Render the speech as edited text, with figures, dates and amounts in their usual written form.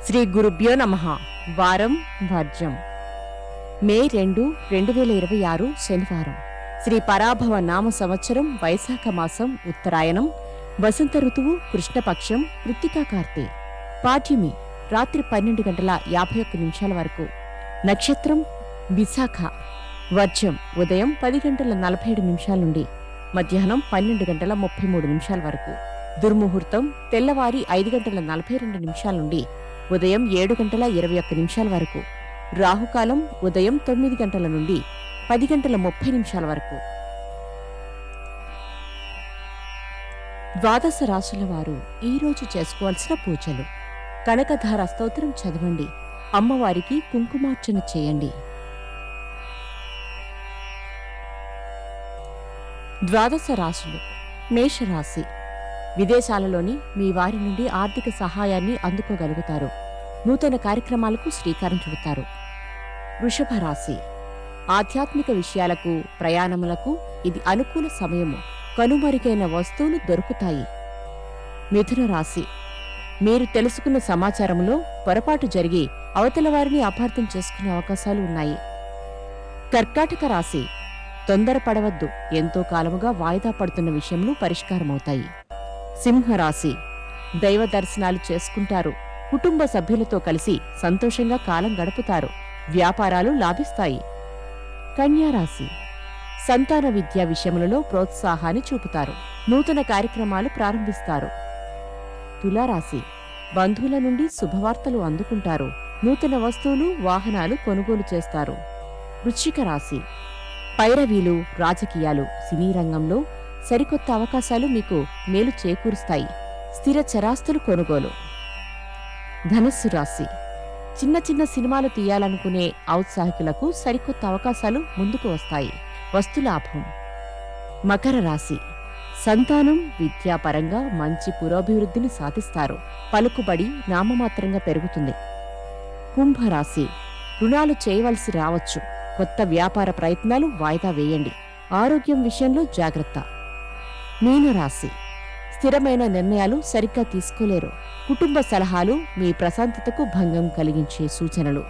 శ్రీ గురుభ్యో నమః. వారం వర్జం. మే 2, 2026 శనివారం. శ్రీ పరాభవ నామ సంవత్సరం వైశాఖ మాసం ఉత్తరాయణం, వసంత ఋతువు కృష్ణపక్షం, కృత్తికా కార్తె. పాఠ్యమి రాత్రి 12:51 వరకు. నక్షత్రం విశాఖ. వర్జం ఉదయం 10:47 నుండి మధ్యాహ్నం 12:33 వరకు. దుర్ముహూర్తం తెల్లవారి 5:42 నుండి ఉదయం 7:21 వరకు. రాహుకాలం ఉదయం 9 గంటల నుండి 10:30 వరకు. ద్వాదశ రాశుల వారు ఈరోజు చేసుకోవాల్సిన పూజలు: కనకధార స్తోత్రం చదవండి. అమ్మవారికి కుంకుమార్చన చేయండి. ద్వాదశ రాశులు. మేషరాశి. విదేశాలలోని మీ వారి నుండి ఆర్థిక సహాయాన్ని అందుకోగలుగుతారు. నూతన కార్యక్రమాలకు శ్రీకారం చుడతారు. వృషభ రాశి. ఆధ్యాత్మిక విషయాలకు, ప్రయాణములకు ఇది అనుకూల సమయము. కనుమరుగైన వస్తువులు దొరుకుతాయి. మిథున రాశి. మీరు తెలుసుకున్న సమాచారంలో పొరపాటు జరిగి అవతల వారిని అపార్థం చేసుకునే అవకాశాలు ఉన్నాయి. కర్కాటక రాశి. తొందరపడవద్దు. ఎంతో కాలముగా వాయిదా పడుతున్న విషయంలో పరిష్కారమవుతాయి. సింహరాశి. దైవ దర్శనాలు చేసుకుంటారు. కుటుంబ సభ్యులతో కలిసి సంతోషంగా కాలం గడుపుతారు. వ్యాపారాలు లాభిస్తాయి. కన్యారాశి. సంతాన విద్యా విషయములలో ప్రోత్సాహాన్ని చూపుతారు. నూతన కార్యక్రమాలు ప్రారంభిస్తారు. తులారాశి. బంధువుల నుండి శుభవార్తలు అందుకుంటారు. నూతన వస్తువులు, వాహనాలు కొనుగోలు చేస్తారు. వృశ్చిక రాశి. పైరవీలు, రాజకీయాలు, సినీ రంగంలో సరికొత్త అవకాశాలు మీకు మేలు చేకూరుస్తాయి. స్థిర చరాస్తులు కొనుగోలు. ధనస్సు రాశి. చిన్న చిన్న సినిమాలు తీయాలనుకునే ఔత్సాహికులకు సరికొత్త అవకాశాలు ముందుకు వస్తాయి. వస్తులాభం. మకర రాశి. సంతానం, విద్యాపరంగా మంచి పురోభివృద్ధిని సాధిస్తారు. పలుకుబడి నామమాత్రంగా పెరుగుతుంది. కుంభరాశి. రుణాలు చేయవలసి రావచ్చు. కొత్త వ్యాపార ప్రయత్నాలు వాయిదా వేయండి. ఆరోగ్యం విషయంలో జాగ్రత్త. మీనరాశి. స్థిరమైన నిర్ణయాలు సరిగ్గా తీసుకోలేరు. కుటుంబ సలహాలు మీ ప్రశాంతతకు భంగం కలిగించే సూచనలు.